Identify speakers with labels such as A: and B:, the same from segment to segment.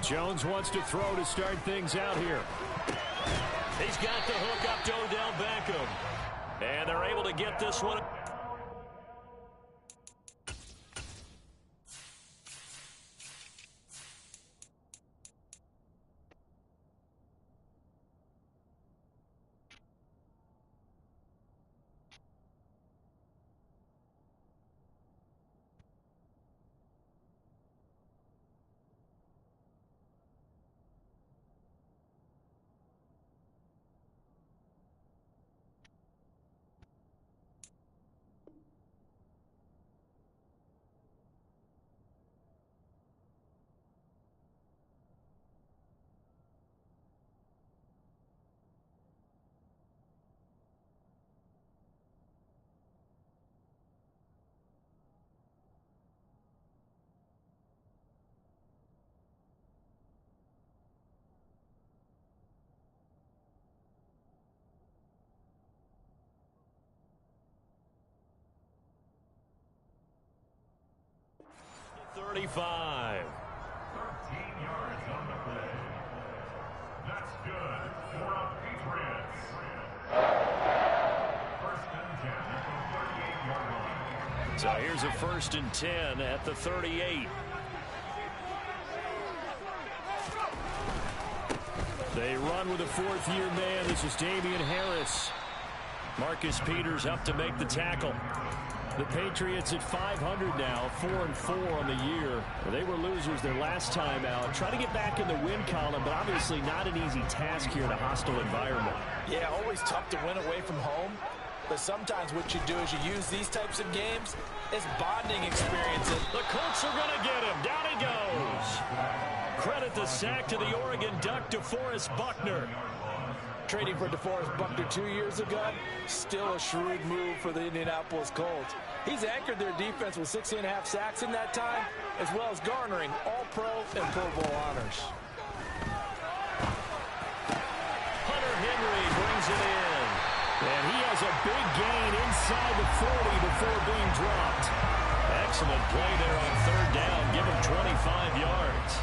A: Jones wants to throw to start things out here. He's got the hook up to Odell Beckham. And they're able to get this one. .35.
B: 13 yards on the play. That's good for the Patriots. First and 10 at the 38-yard line.
A: So here's a 1st and 10 at the 38. They run with a 4th-year man. This is Damian Harris. Marcus Peters up to make the tackle. The Patriots at 500 now, 4-4 on the year. They were losers their last time out. Trying to get back in the win column, but obviously not an easy task here in a hostile environment.
C: Yeah, always tough to win away from home. But sometimes what you do is you use these types of games as bonding experiences.
A: The Colts are going to get him. Down he goes. Credit the sack to the Oregon Duck, DeForest Buckner.
C: Trading for DeForest Buckner 2 years ago, still a shrewd move for the Indianapolis Colts. He's anchored their defense with 16.5 sacks in that time, as well as garnering All-Pro and Pro Bowl honors.
A: Hunter Henry brings it in. And he has a big gain inside the 40 before being dropped. Excellent play there on 3rd down. Give him 25 yards.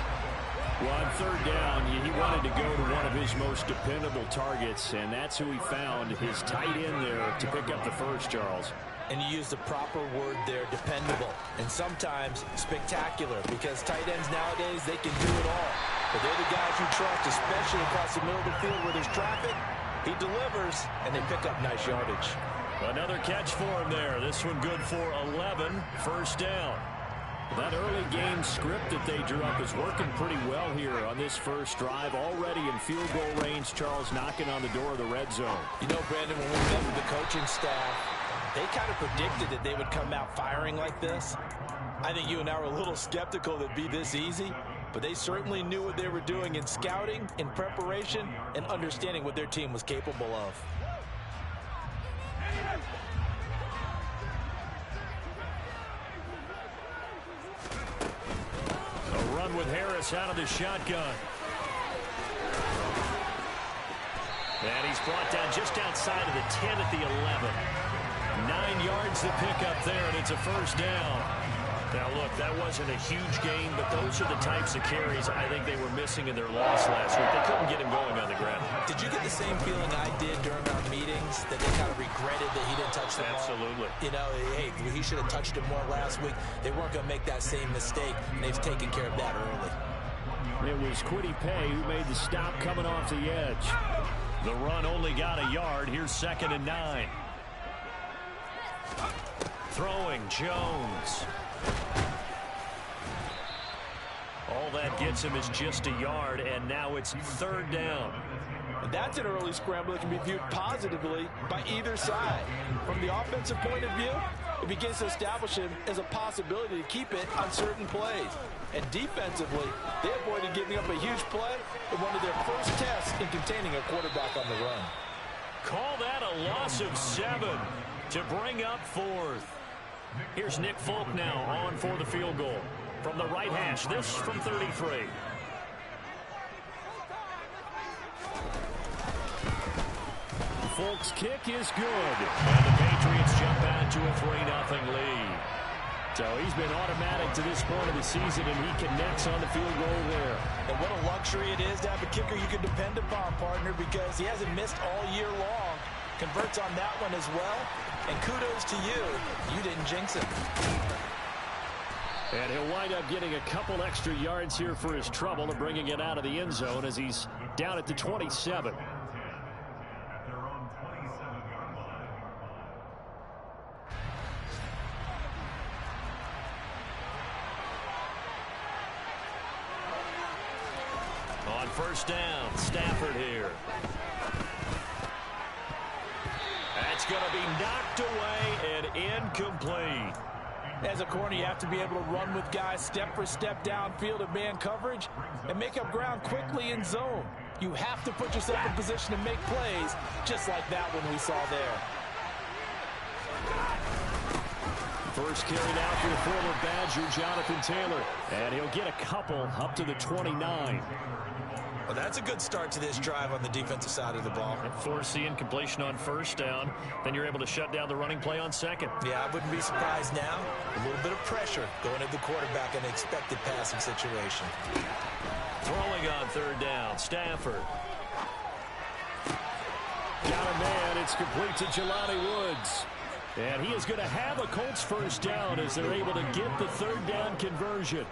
A: Well, on 3rd down, he wanted to go to one of his most dependable targets, and that's who he found, his tight end there, to pick up the first, Charles.
C: And you use the proper word there, dependable, and sometimes spectacular, because tight ends nowadays, they can do it all. But they're the guys you trust, especially across the middle of the field where there's traffic. He delivers, and they pick up nice yardage.
A: Another catch for him there. This one good for 11, 1st down. That early game script that they drew up is working pretty well here on this first drive. Already in field goal range, Charles knocking on the door of the red zone.
C: You know, Brandon, when we met with the coaching staff, they kind of predicted that they would come out firing like this. I think you and I were a little skeptical that it'd be this easy, but they certainly knew what they were doing in scouting, in preparation, and understanding what their team was capable of.
A: With Harris out of the shotgun. And he's brought down just outside of the 10 at the 11. 9 yards to pick up there, and it's a 1st down. Now, look, that wasn't a huge gain, but those are the types of carries I think they were missing in their loss last week. They couldn't get him going on the ground.
C: Did you get the same feeling I did during our meetings, that they kind of regretted that he didn't touch the ball?
A: Absolutely.
C: You know, hey, he should have touched it more last week. They weren't going to make that same mistake, and they've taken care of that early.
A: It was Kwity Paye who made the stop coming off the edge. The run only got a yard. Here's 2nd and 9. Throwing Jones. All that gets him is just a yard, and now it's 3rd down.
C: And that's an early scramble that can be viewed positively by either side. From the offensive point of view, it begins to establish him as a possibility to keep it on certain plays. And defensively, they avoided giving up a huge play in one of their first tests in containing a quarterback on the run.
A: Call that a loss of 7 to bring up 4th. Here's Nick Folk now on for the field goal. From the right hash, this from 33. Folk's kick is good. And the Patriots jump out to a 3-0 lead. So he's been automatic to this point of the season, and he connects on the field goal there.
C: And what a luxury it is to have a kicker you can depend upon, partner, because he hasn't missed all year long. Converts on that one as well. And kudos to you. You didn't jinx him.
A: And he'll wind up getting a couple extra yards here for his trouble and bringing it out of the end zone as he's down at the 27. On first down, Stafford here. That's going to be knocked away and incomplete.
C: As a corner, you have to be able to run with guys step for step downfield of man coverage and make up ground quickly in zone. You have to put yourself in position to make plays, just like that one we saw there.
A: First carry now for the former Badger, Jonathan Taylor. And he'll get a couple up to the 29.
C: Well, that's a good start to this drive on the defensive side of the ball.
A: Force the incompletion on first down. Then you're able to shut down the running play on second.
C: Yeah, I wouldn't be surprised now. A little bit of pressure going at the quarterback in an expected passing situation.
A: Throwing on third down, Stafford. Got a man. It's complete to Jelani Woods. And he is going to have a Colts first down as they're able to get the third down conversion.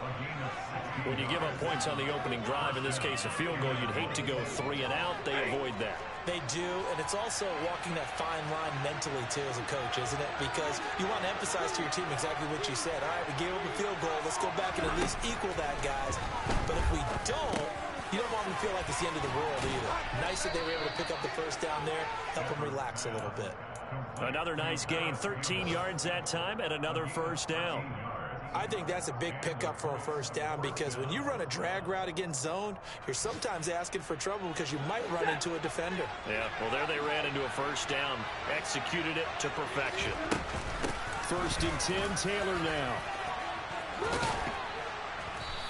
A: When you give up points on the opening drive, in this case a field goal, you'd hate to go 3 and out. They avoid that.
C: They do, and it's also walking that fine line mentally, too, as a coach, isn't it? Because you want to emphasize to your team exactly what you said. All right, we gave up a field goal. Let's go back and at least equal that, guys. But if we don't, you don't want them to feel like it's the end of the world either. Nice that they were able to pick up the first down there, help them relax a little bit.
A: Another nice gain, 13 yards that time, and another first down.
C: I think that's a big pickup for a first down because when you run a drag route against zone, you're sometimes asking for trouble because you might run into a defender.
A: Yeah, well, there they ran into a first down, executed it to perfection. First and 10, Taylor now.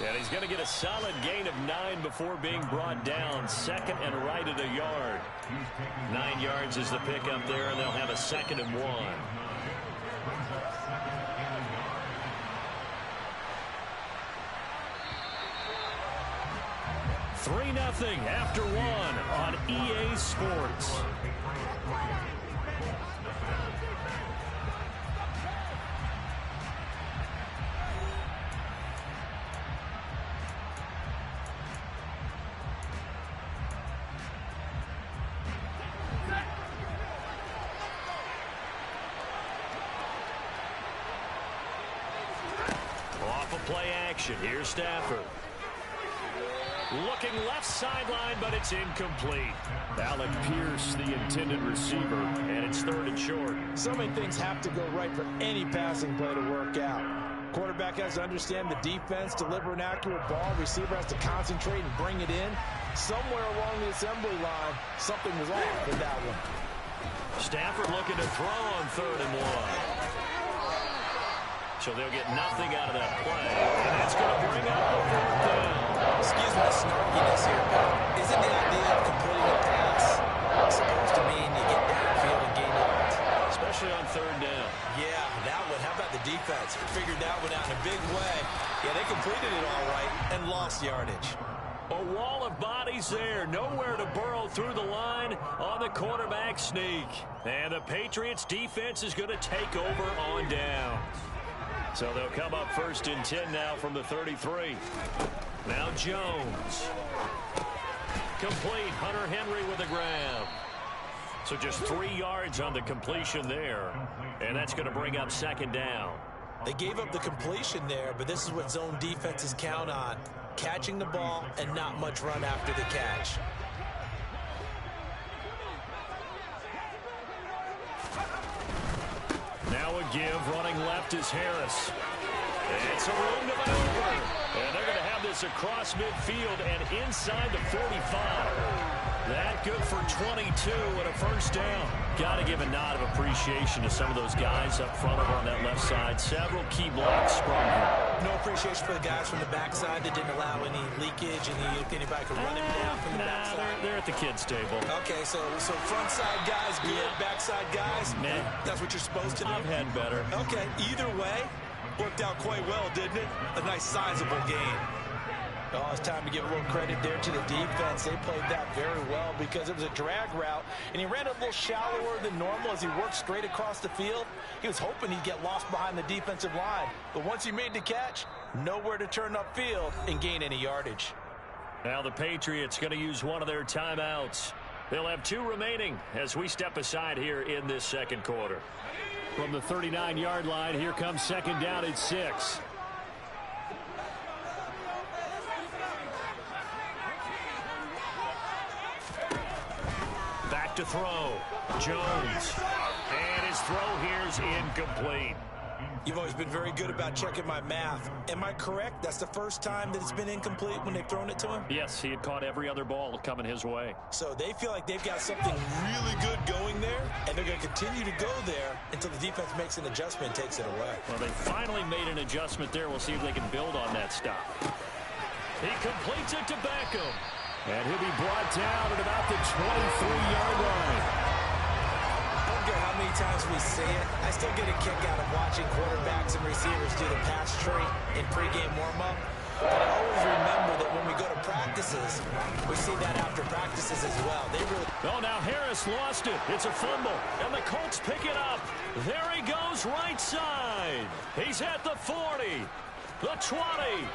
A: And he's going to get a solid gain of 9 before being brought down. Second and right at a yard. 9 yards is the pickup there, and they'll have a second and 1. 3-0 after 1 on EA Sports. Off of play action, here's Stafford. Looking left sideline, but it's incomplete. Alec Pierce, the intended receiver, and it's third and short.
C: So many things have to go right for any passing play to work out. Quarterback has to understand the defense, deliver an accurate ball. Receiver has to concentrate and bring it in. Somewhere along the assembly line, something was off with that one.
A: Stafford looking to throw on third and 1. So they'll get nothing out of that play. And that's going to bring up the fourth down.
C: Excuse me the snarkiness here, but isn't the idea of completing a pass supposed to mean you get downfield and gain yards?
A: Especially on third down.
C: Yeah, that one. How about the defense? Figured that one out in a big way. Yeah, they completed it all right and lost yardage.
A: A wall of bodies there. Nowhere to burrow through the line on the quarterback sneak. And the Patriots defense is going to take over on downs. So they'll come up first and 10 now from the 33. Now Jones. Complete. Hunter Henry with a grab. So just 3 yards on the completion there. And that's going to bring up second down.
C: They gave up the completion there, but this is what zone defenses count on. Catching the ball and not much run after the catch.
A: Now a give. Running left is Harris. It's a room to maneuver. And they're going to have this across midfield and inside the 45. That good for 22 and a first down. Got to give a nod of appreciation to some of those guys up front over on that left side. Several key blocks sprung here.
C: No appreciation for the guys from the backside that didn't allow any leakage and anybody could run him down from the backside.
A: They're at the kids' table.
C: Okay, so front side guys good, backside guys,
A: man,
C: that's what you're supposed to do.
A: I've had better.
C: Okay, either way,
D: Worked out quite well, didn't it? A nice sizable gain.
C: Oh, it's time to give a little credit there to the defense. They played that very well because it was a drag route, and he ran a little shallower than normal as he worked straight across the field. He was hoping he'd get lost behind the defensive line. But once he made the catch, nowhere to turn upfield and gain any yardage.
A: Now the Patriots going to use one of their timeouts. They'll have 2 remaining as we step aside here in this second quarter. From the 39-yard line, here comes second down at 6. Back to throw. Jones. And his throw here's incomplete.
C: You've always been very good about checking my math. Am I correct? That's the first time that it's been incomplete when they've thrown it to him?
A: Yes, he had caught every other ball coming his way.
C: So they feel like they've got something really good going there, and they're going to continue to go there until the defense makes an adjustment and takes it away.
A: Well, they finally made an adjustment there. We'll see if they can build on that stop. He completes it to Beckham. And he'll be brought down at about the 23-yard line.
C: I don't care how many times we see it. I still get a kick out of watching quarterbacks and receivers do the pass tree in pregame warm-up. But I always remember that when we go to practices, we see that after practices as well. They really...
A: Oh, now Harris lost it. It's a fumble. And the Colts pick it up. There he goes right side. He's at the 40, the 20.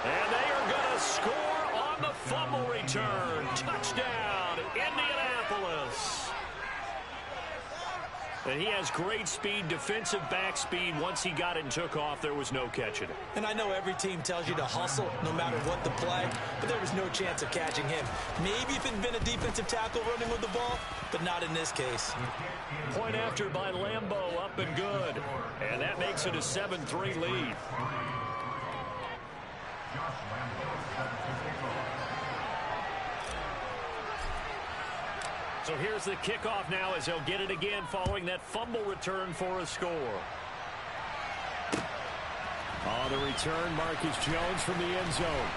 A: And they are going to score on the fumble return. Touchdown, Indianapolis. And he has great speed, defensive back speed. Once he got it and took off, there was no catching it.
C: And I know every team tells you to hustle no matter what the play, but there was no chance of catching him. Maybe if it had been a defensive tackle running with the ball, but not in this case.
A: Point after by Lambeau, up and good. And that makes it a 7-3 lead. So here's the kickoff now as he'll get it again following that fumble return for a score. On the return, Marcus Jones from the end zone.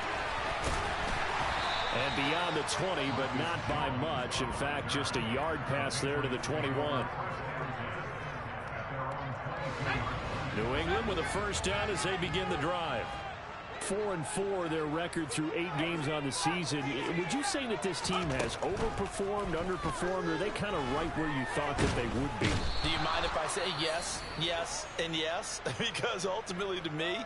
A: And beyond the 20, but not by much. In fact, just a yard pass there to the 21. New England with a first down as they begin the drive. 4-4 their record through 8 games on the season. Would you say that this team has overperformed, underperformed, or are they kind of right where you thought that they would be?
C: Do you mind if I say yes, yes, and yes? Because ultimately to me,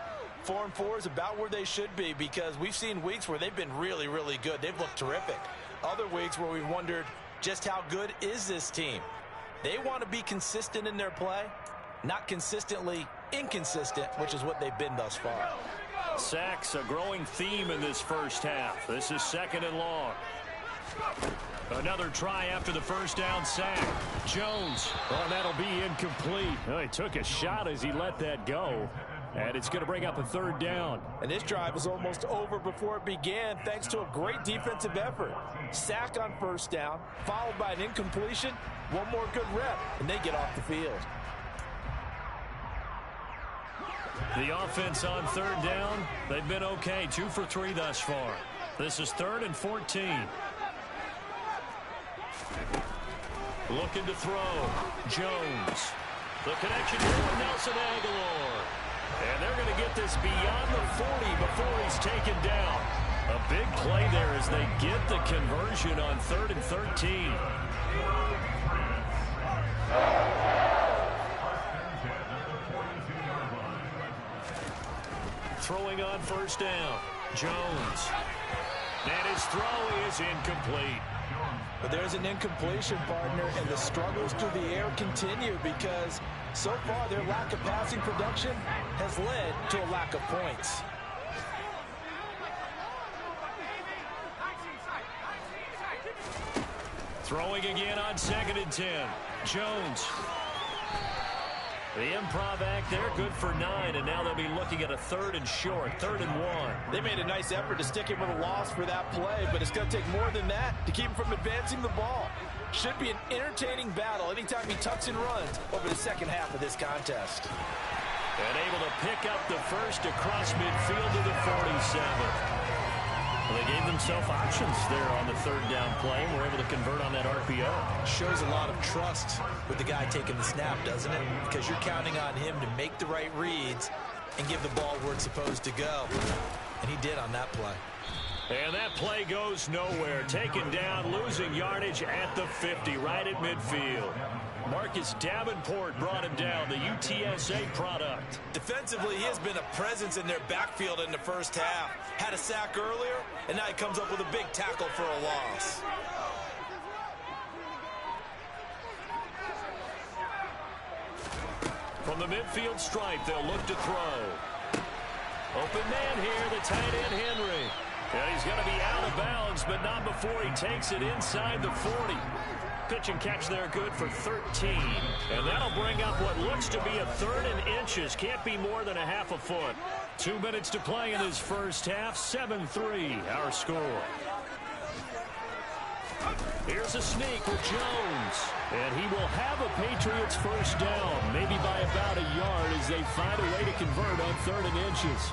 C: 4-4 is about where they should be, because we've seen weeks where they've been really, really good. They've looked terrific. Other weeks where we've wondered just how good is this team. They want to be consistent in their play, not consistently inconsistent, which is what they've been thus far.
A: Sacks, a growing theme in this first half. This is second and long. Another try after the first down sack. Jones. Oh, that'll be incomplete. Oh, he took a shot as he let that go. And it's going to bring up a third down.
C: And this drive was almost over before it began thanks to a great defensive effort. Sack on first down, followed by an incompletion. One more good rep, and they get off the field.
A: The offense on third down, they've been okay. 2 for 3 thus far. This is 3rd and 14. Looking to throw. Jones. The connection here with Nelson Aguilar. And they're going to get this beyond the 40 before he's taken down. A big play there as they get the conversion on 3rd and 13. Throwing on first down. Jones. And his throw is incomplete.
C: But there's an incompletion, partner, and the struggles through the air continue because so far their lack of passing production has led to a lack of points.
A: Throwing again on 2nd and 10. Jones. The improv act there, good for 9, and now they'll be looking at a 3rd and short, 3rd and 1.
C: They made a nice effort to stick him with a loss for that play, but it's going to take more than that to keep him from advancing the ball. Should be an entertaining battle anytime he tucks and runs over the second half of this contest.
A: And able to pick up the first across midfield to the 47. Well, they gave themselves options there on the third down play and were able to convert on that RPO.
C: Shows a lot of trust with the guy taking the snap, doesn't it? Because you're counting on him to make the right reads and give the ball where it's supposed to go. And he did on that play.
A: And that play goes nowhere. Taken down, losing yardage at the 50, right at midfield. Marcus Davenport brought him down, the UTSA product.
C: Defensively, he has been a presence in their backfield in the first half. Had a sack earlier, and now he comes up with a big tackle for a loss.
A: From the midfield stripe, they'll look to throw. Open man here, the tight end Henry. And he's going to be out of bounds, but not before he takes it inside the 40. Pitch and catch there good for 13. And that'll bring up what looks to be a 3rd and inches. Can't be more than a half a foot. 2 minutes to play in this first half. 7-3 our score. Here's a sneak with Jones. And he will have a Patriots first down, maybe by about a yard as they find a way to convert on 3rd and inches.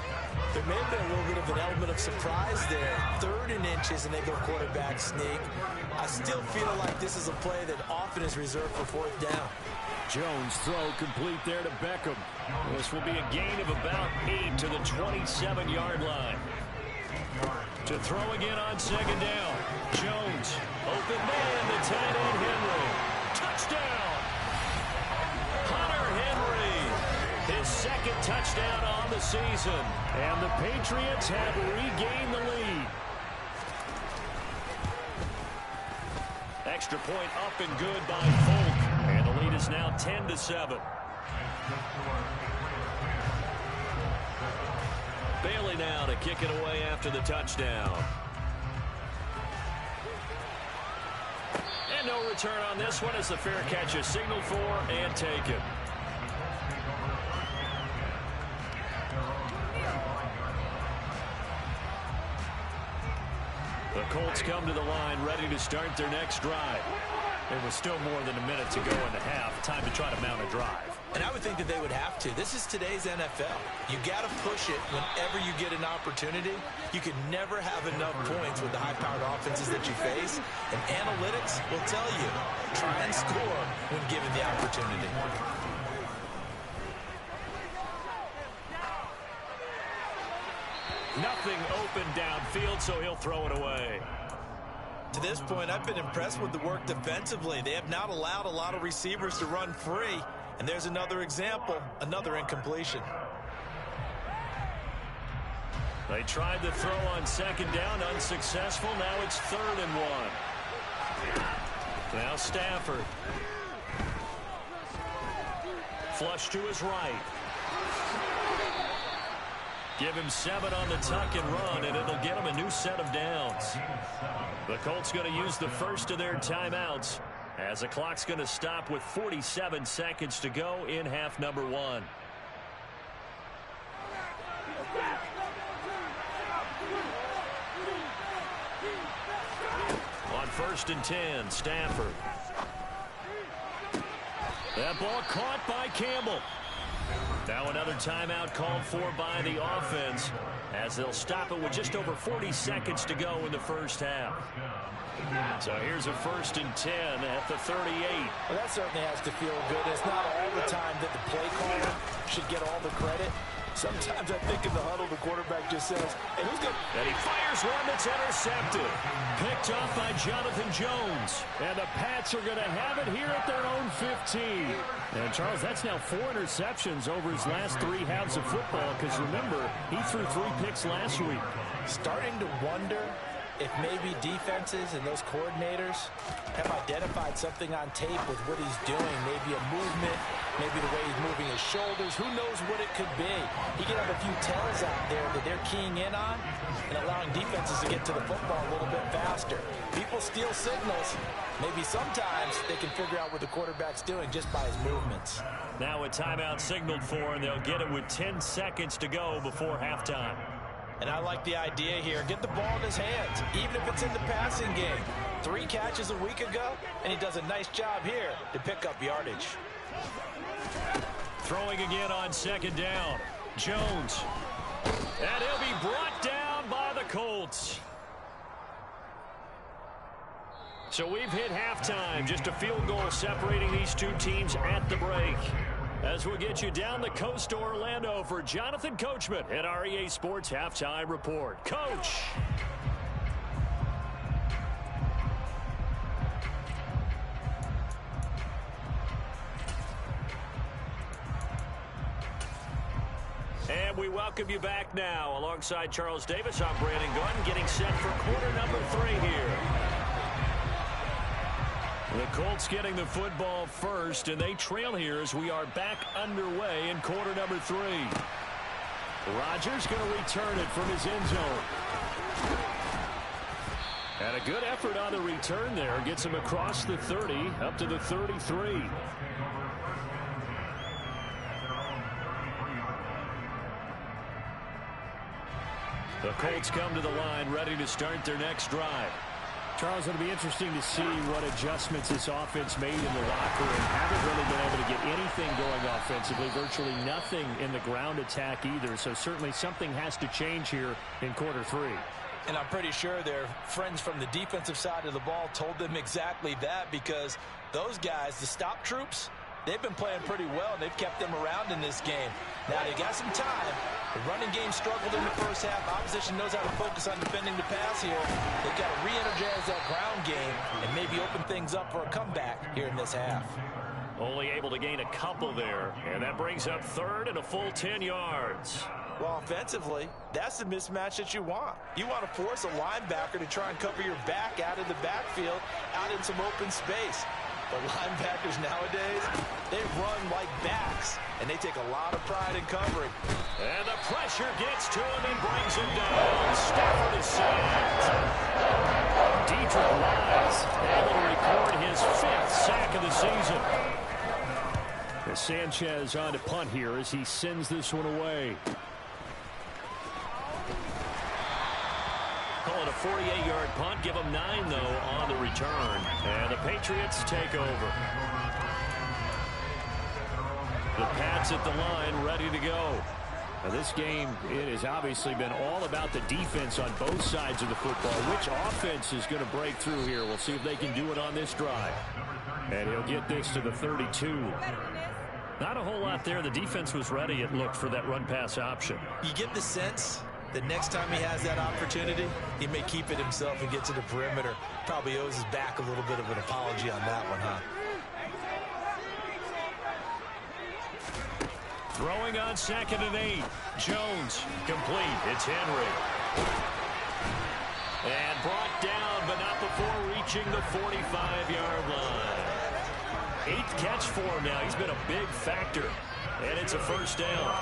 C: There may have been a little bit of an element of surprise there. 3rd and inches, and they go quarterback sneak. I still feel like this is a play that often is reserved for 4th down.
A: Jones throw complete there to Beckham. This will be a gain of about 8 to the 27-yard line. To throw again on 2nd down. Jones, open man, the tight end Henry. Touchdown! Hunter Henry, his 2nd touchdown on the season. And the Patriots have regained the lead. Extra point up and good by Folk. And the lead is now 10-7. Bailey now to kick it away after the touchdown. And no return on this one as the fair catch is signaled for and taken. The Colts come to the line ready to start their next drive. There was still more than a minute to go in the half. Time to try to mount a drive.
C: And I would think that they would have to. This is today's NFL. You got to push it whenever you get an opportunity. You can never have enough points with the high-powered offenses that you face. And analytics will tell you, try and score when given the opportunity.
A: Nothing open downfield, so he'll throw it away.
C: To this point, I've been impressed with the work defensively. They have not allowed a lot of receivers to run free. And there's another example, another incompletion.
A: They tried the throw on 2nd down, unsuccessful. Now it's 3rd and 1. Now Stafford. Flush to his right. Give him 7 on the tuck and run, and it'll get him a new set of downs. The Colts going to use the first of their timeouts as the clock's going to stop with 47 seconds to go in half number 1. On 1st and 10, Stafford. That ball caught by Campbell. Now another timeout called for by the offense as they'll stop it with just over 40 seconds to go in the first half. So here's a 1st and 10 at the 38.
C: Well, that certainly has to feel good. It's not all the time that the play caller should get all the credit. Sometimes I think in the huddle, the quarterback just says, hey, who's good?
A: And he fires one that's intercepted. Picked off by Jonathan Jones. And the Pats are going to have it here at their own 15. And, Charles, that's now 4 interceptions over his last 3 halves of football. Because, remember, he threw 3 picks last week.
C: Starting to wonder if maybe defenses and those coordinators have identified something on tape with what he's doing. Maybe a movement, maybe the way he's moving his shoulders. Who knows what it could be? He could have a few tells out there that they're keying in on and allowing defenses to get to the football a little bit faster. People steal signals. Maybe sometimes they can figure out what the quarterback's doing just by his movements.
A: Now a timeout signaled for, and they'll get it with 10 seconds to go before halftime.
C: And I like the idea here. Get the ball in his hands, even if it's in the passing game. 3 catches a week ago, and he does a nice job here to pick up yardage.
A: Throwing again on 2nd down. Jones. And he'll be brought down by the Colts. So we've hit halftime. Just a field goal separating these two teams at the break. As we'll get you down the coast to Orlando for Jonathan Coachman at our EA Sports Halftime Report. Coach. And we welcome you back now. Alongside Charles Davis, I'm Brandon Gordon, getting set for quarter number 3 here. The Colts getting the football first, and they trail here as we are back underway in quarter number 3. Rodgers going to return it from his end zone. And a good effort on the return there. Gets him across the 30, up to the 33. The Colts come to the line, ready to start their next drive. Charles, it'll be interesting to see what adjustments this offense made in the locker room. Haven't really been able to get anything going offensively, virtually nothing in the ground attack either. So certainly something has to change here in quarter 3.
C: And I'm pretty sure their friends from the defensive side of the ball told them exactly that, because those guys, the stop troops, they've been playing pretty well, and they've kept them around in this game. Now, they got some time. The running game struggled in the first half. Opposition knows how to focus on defending the pass here. They've got to re-energize that ground game and maybe open things up for a comeback here in this half.
A: Only able to gain a couple there, and that brings up third and a full 10 yards.
C: Well, offensively, that's the mismatch that you want. You want to force a linebacker to try and cover your back out of the backfield, out in some open space. But linebackers nowadays, they run like backs, and they take a lot of pride in covering.
A: And the pressure gets to him and brings him down. Stafford is sacked. Dedrick Wise able to record his 5th sack of the season. As Sanchez on to punt here as he sends this one away. Call it a 48-yard punt. Give them 9, though, on the return. And the Patriots take over. The Pats at the line, ready to go. Now, this game, it has obviously been all about the defense on both sides of the football. Which offense is going to break through here? We'll see if they can do it on this drive. And he'll get this to the 32. Not a whole lot there. The defense was ready, it looked, for that run-pass option.
C: You get the sense that next time he has that opportunity, he may keep it himself and get to the perimeter. Probably owes his back a little bit of an apology on that one, huh?
A: Throwing on 2nd and 8. Jones complete. It's Henry. And brought down, but not before reaching the 45-yard line. 8th catch for him now. He's been a big factor. And it's a first down.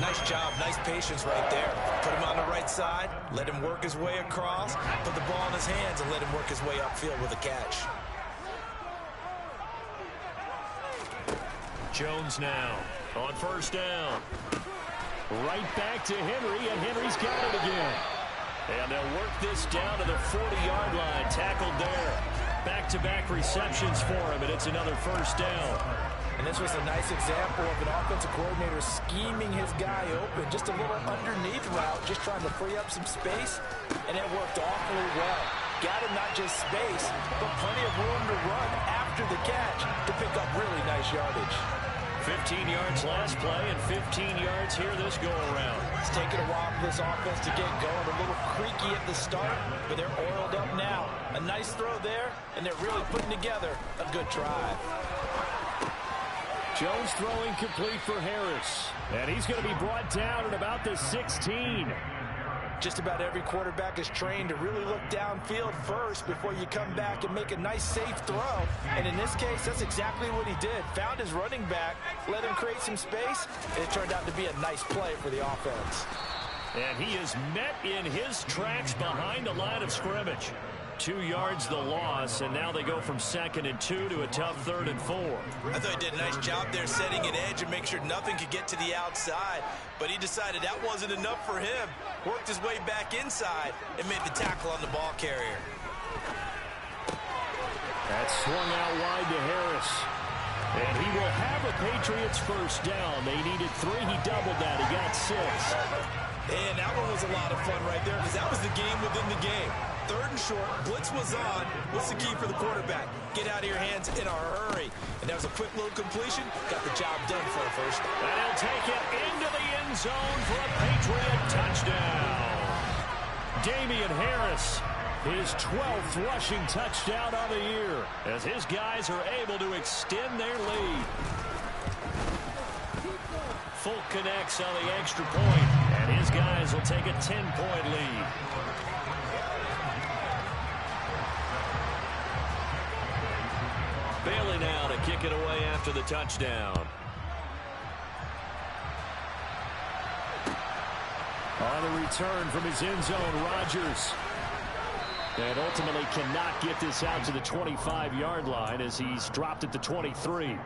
C: Nice job. Nice patience right there. Put him on the right side. Let him work his way across. Put the ball in his hands and let him work his way upfield with a catch.
A: Jones now on first down. Right back to Henry, and Henry's got it again. And they'll work this down to the 40-yard line. Tackled there. Back-to-back receptions for him, and it's another first down.
C: And this was a nice example of an offensive coordinator scheming his guy open. Just a little underneath route, just trying to free up some space, and it worked awfully well. Got him not just space, but plenty of room to run after the catch to pick up really nice yardage.
A: 15 yards last play and 15 yards here this go-around.
C: It's taken a while for this offense to get going. A little creaky at the start, but they're oiled up now. A nice throw there, and they're really putting together a good drive.
A: Jones throwing complete for Harris. And he's going to be brought down at about the 16.
C: Just about every quarterback is trained to really look downfield first before you come back and make a nice, safe throw. And in this case, that's exactly what he did. Found his running back, let him create some space, and it turned out to be a nice play for the offense.
A: And he is met in his tracks behind the line of scrimmage. 2 yards the loss, and now they go from 2nd and 2 to a tough 3rd and 4.
C: I thought he did a nice job there setting an edge and make sure nothing could get to the outside. But he decided that wasn't enough for him. Worked his way back inside and made the tackle on the ball carrier.
A: That swung out wide to Harris. And he will have a Patriots first down. They needed 3. He doubled that. He got 6.
C: And that one was a lot of fun right there because that was the game within the game.
D: 3rd and short. Blitz was on. What's the key for the quarterback? Get out of your hands in a hurry. And that was a quick little completion. Got the job done for a first.
A: And he'll take it into the end zone for a Patriot touchdown. Damian Harris, his 12th rushing touchdown of the year, as his guys are able to extend their lead. Fulk connects on the extra point, and his guys will take a 10-point lead. Bailey now to kick it away after the touchdown. On the return from his end zone, Rodgers. And ultimately cannot get this out to the 25-yard line as he's dropped at the 23.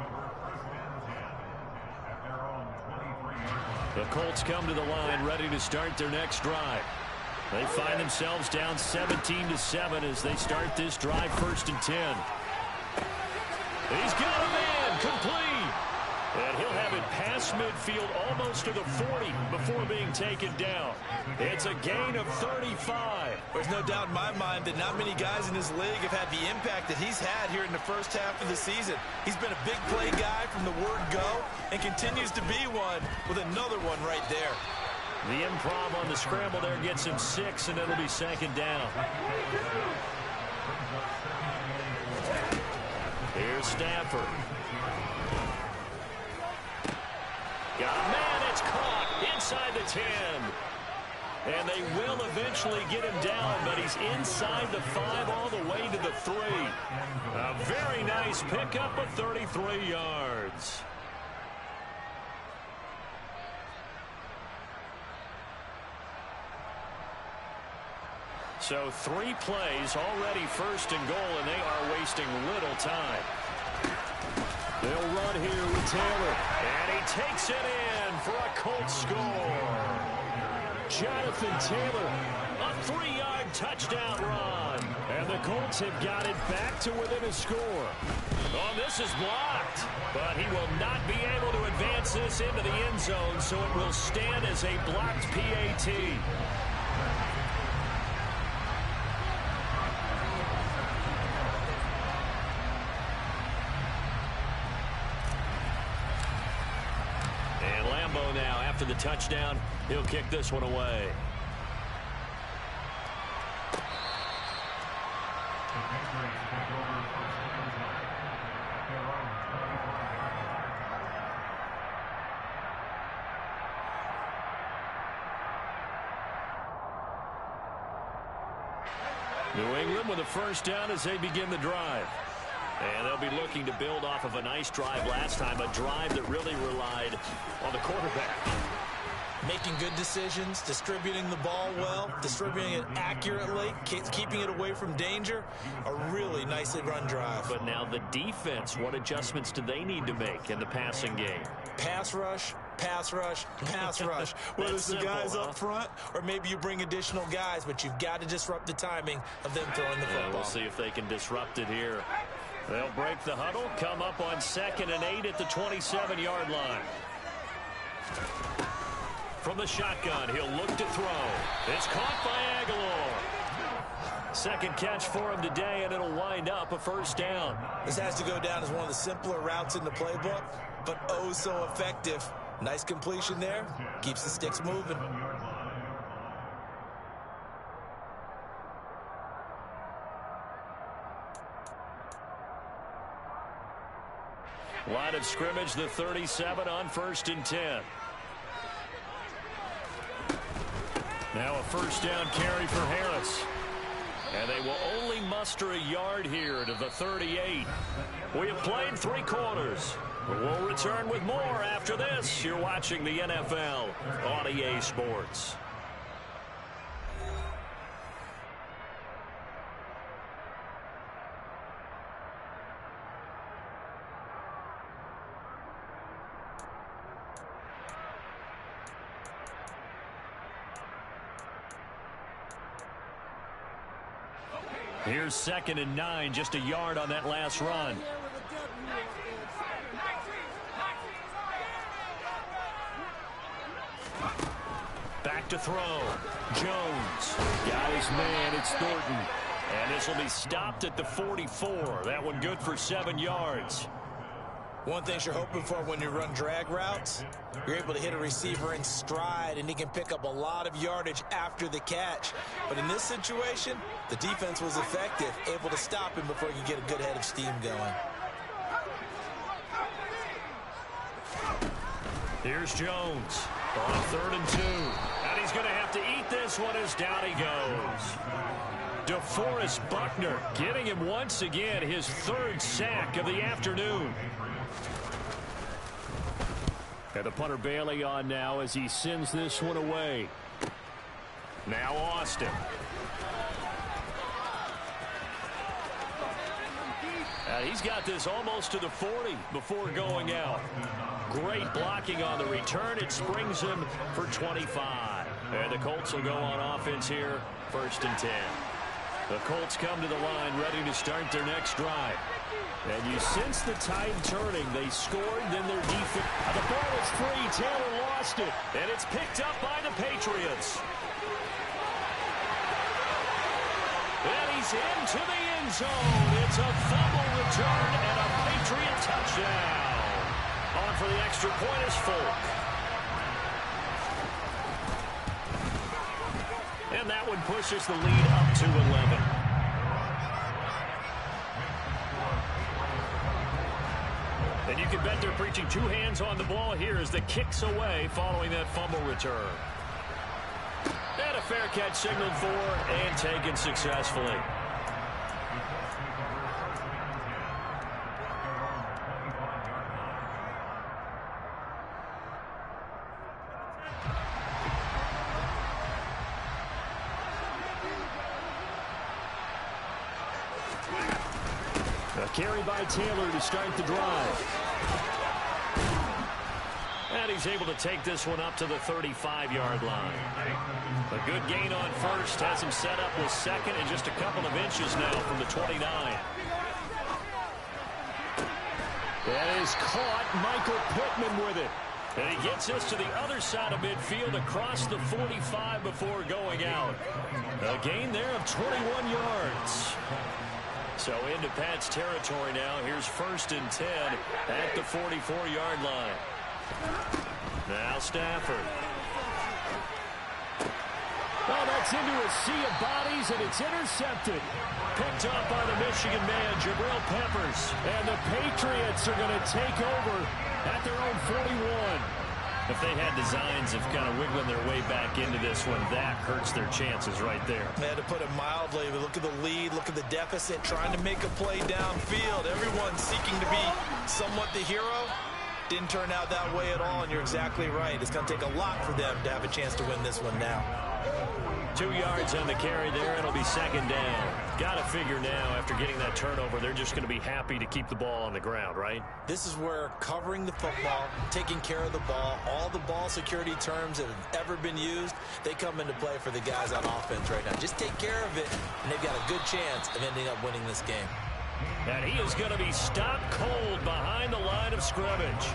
A: The Colts come to the line ready to start their next drive. They find themselves down 17-7 as they start this drive, 1st and 10. He's got a man, complete. And he'll have it past midfield almost to the 40 before being taken down. It's a gain of 35.
D: There's no doubt in my mind that not many guys in this league have had the impact that he's had here in the first half of the season. He's been a big play guy from the word go and continues to be one with another one right there.
A: The improv on the scramble there gets him 6, and it'll be 2nd down. Here's Stafford. Got a man, it's caught inside the 10. And they will eventually get him down, but he's inside the 5 all the way to the 3. A very nice pickup of 33 yards. So 3 plays, already 1st and goal, and they are wasting little time. They'll run here with Taylor, and he takes it in for a Colts score. Jonathan Taylor, a 3-yard touchdown run. And the Colts have got it back to within a score. Oh, this is blocked, but he will not be able to advance this into the end zone, so it will stand as a blocked PAT. Now, after the touchdown, he'll kick this one away. New England with a 1st down as they begin the drive. And they'll be looking to build off of a nice drive last time, a drive that really relied on the quarterback.
C: Making good decisions, distributing the ball well, distributing it accurately, keeping it away from danger. A really nicely run drive.
A: But now the defense, what adjustments do they need to make in the passing game?
C: Pass rush, pass rush, pass rush. Whether it's the guys up front or maybe you bring additional guys, but you've got to disrupt the timing of them throwing the football.
A: We'll see if they can disrupt it here. They'll break the huddle, come up on 2nd and 8 at the 27-yard line. From the shotgun, he'll look to throw. It's caught by Aguilar. 2nd catch for him today, and it'll wind up a 1st down.
C: This has to go down as one of the simpler routes in the playbook, but oh so effective. Nice completion there. Keeps the sticks moving.
A: Line of scrimmage, the 37 on 1st and 10. Now a 1st down carry for Harris. And they will only muster a yard here to the 38. We have played 3 quarters. We'll return with more after this. You're watching the NFL on EA Sports. Here's 2nd and 9, just a yard on that last run. Back to throw. Jones got his man. It's Thornton. And this will be stopped at the 44. That one good for 7 yards.
D: One thing you're hoping for when you run drag routes, you're able to hit a receiver in stride, and he can pick up a lot of yardage after the catch. But in this situation, the defense was effective, able to stop him before he could get a good head of steam going.
A: Here's Jones on 3rd and 2. And he's going to have to eat this one as down he goes. DeForest Buckner getting him once again his 3rd sack of the afternoon. And the punter Bailey on now as he sends this one away. Now Austin. And he's got this almost to the 40 before going out. Great blocking on the return. It springs him for 25. And the Colts will go on offense here, 1st and 10. The Colts come to the line ready to start their next drive. And you sense the tide turning. They scored, then their defense. The ball is free. Taylor lost it. And it's picked up by the Patriots. And he's into the end zone. It's a fumble return and a Patriot touchdown. On for the extra point is Folk. And that one pushes the lead up to 11. And you can bet they're preaching 2 hands on the ball here as the kick's away following that fumble return. And a fair catch signaled for and taken successfully. A carry by Taylor to start the drive. And he's able to take this one up to the 35-yard line. A good gain on 1st. Has him set up with 2nd and just a couple of inches now from the 29. That is caught. Michael Pittman with it. And he gets this to the other side of midfield across the 45 before going out. A gain there of 21 yards. So into Pat's territory now. Here's 1st and 10 at the 44-yard line. Now Stafford. Oh, that's into a sea of bodies, and it's intercepted. Picked up by the Michigan man, Jabril Peppers. And the Patriots are going to take over at their own 41. If they had designs of kind of wiggling their way back into this one, that hurts their chances right there.
D: They had to put it mildly, but look at the lead, look at the deficit, trying to make a play downfield. Everyone seeking to be somewhat the hero. Didn't turn out that way at all, and you're exactly right. It's going to take a lot for them to have a chance to win this one now.
A: 2 yards on the carry there. It'll be 2nd down. Got to figure now, after getting that turnover, they're just going to be happy to keep the ball on the ground, right?
D: This is where covering the football, taking care of the ball, all the ball security terms that have ever been used, they come into play for the guys on offense right now. Just take care of it, and they've got a good chance of ending up winning this game.
A: And he is going to be stopped cold behind the line of scrimmage.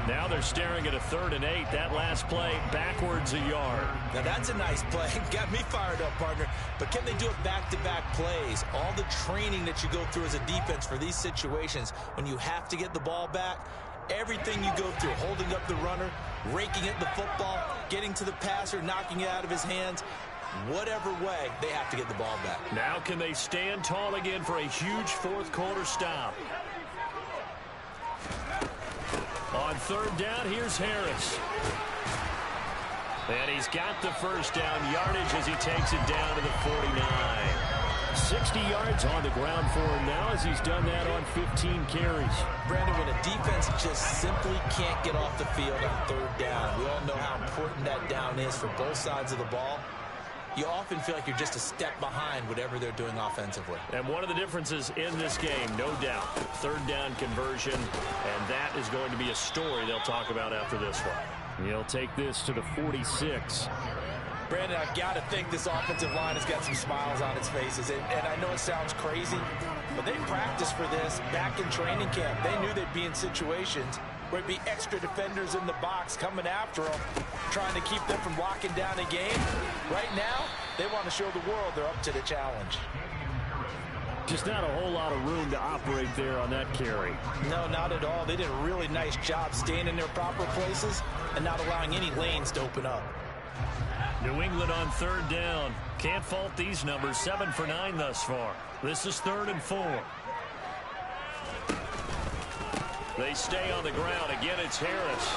A: Now they're staring at a 3rd and 8. That last play backwards a yard.
D: Now that's a nice play. Got me fired up, partner. But can they do it back-to-back plays? All the training that you go through as a defense for these situations, when you have to get the ball back, everything you go through, holding up the runner, raking at the football, getting to the passer, knocking it out of his hands, whatever way, they have to get the ball back.
A: Now can they stand tall again for a huge 4th quarter stop? On 3rd down, here's Harris. And he's got the 1st down yardage as he takes it down to the 49. 60 yards on the ground for him now as he's done that on 15 carries.
D: Brandon, when a defense just simply can't get off the field on 3rd down, we all know how important that down is for both sides of the ball. You often feel like you're just a step behind whatever they're doing offensively.
A: And one of the differences in this game, no doubt, 3rd down conversion, and that is going to be a story they'll talk about after this one. He'll take this to the 46.
D: Brandon, I've got to think this offensive line has got some smiles on its faces. And I know it sounds crazy, but they practiced for this back in training camp. They knew they'd be in situations
C: where it'd be extra defenders in the box coming after them, trying to keep them from locking down a game. Right now, they want to show the world they're up to the challenge.
A: Just not a whole lot of room to operate there on that carry.
C: No, not at all. They did a really nice job staying in their proper places and not allowing any lanes to open up.
A: New England on third down. Can't fault these numbers. 7 for 9 thus far. This is 3rd and 4. They stay on the ground. Again, it's Harris.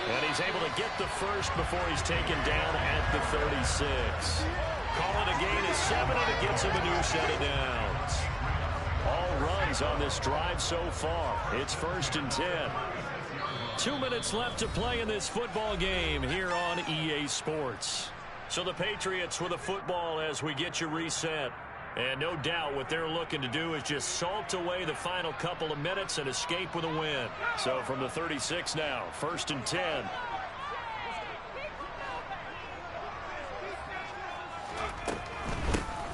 A: And he's able to get the first before he's taken down at the 36. Call it a gain of 7, and it gets him a new set of downs. All runs on this drive so far. It's 1st and 10. 2 minutes left to play in this football game here on EA Sports. So the Patriots with a football as we get you reset. And no doubt what they're looking to do is just salt away the final couple of minutes and escape with a win. So from the 36 now, 1st and 10.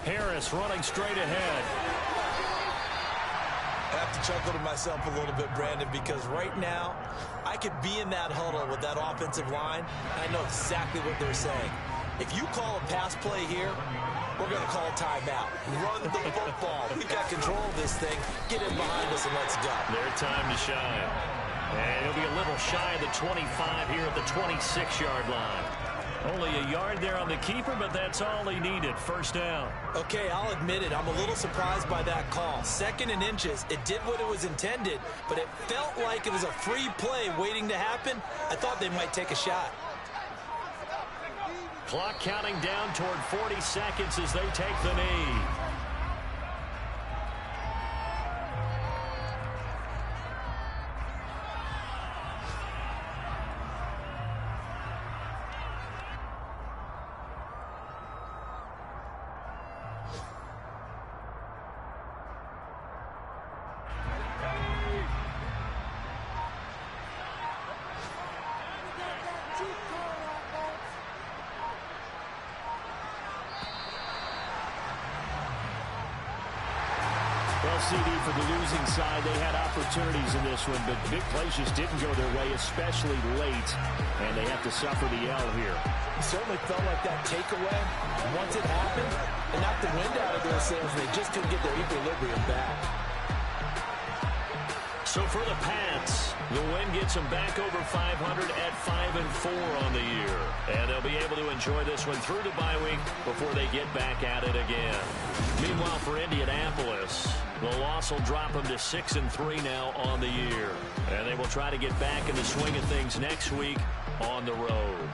A: Harris running straight ahead.
D: I have to chuckle to myself a little bit, Brandon, because right now I could be in that huddle with that offensive line, and I know exactly what they're saying. If you call a pass play here, we're going to call a timeout. Run the football. We've got control of this thing. Get it behind us and let's go.
A: Their time to shine. And it'll be a little shy of the 25 here at the 26-yard line. Only a yard there on the keeper, but that's all he needed. 1st down.
C: Okay, I'll admit it. I'm a little surprised by that call. 2nd and inches. It did what it was intended, but it felt like it was a free play waiting to happen. I thought they might take a shot.
A: Clock counting down toward 40 seconds as they take the knee. CD for the losing side. They had opportunities in this one, but big plays just didn't go their way, especially late, and they have to suffer the L here.
C: It certainly felt like that takeaway, once it happened, it knocked the wind out of their sails, and they just couldn't get their equilibrium back.
A: So for the Pats, the win gets them back over 500 at 5-4 on the year. And they'll be able to enjoy this one through the bye week before they get back at it again. Meanwhile, for Indianapolis, the loss will drop them to 6-3 now on the year. And they will try to get back in the swing of things next week on the road.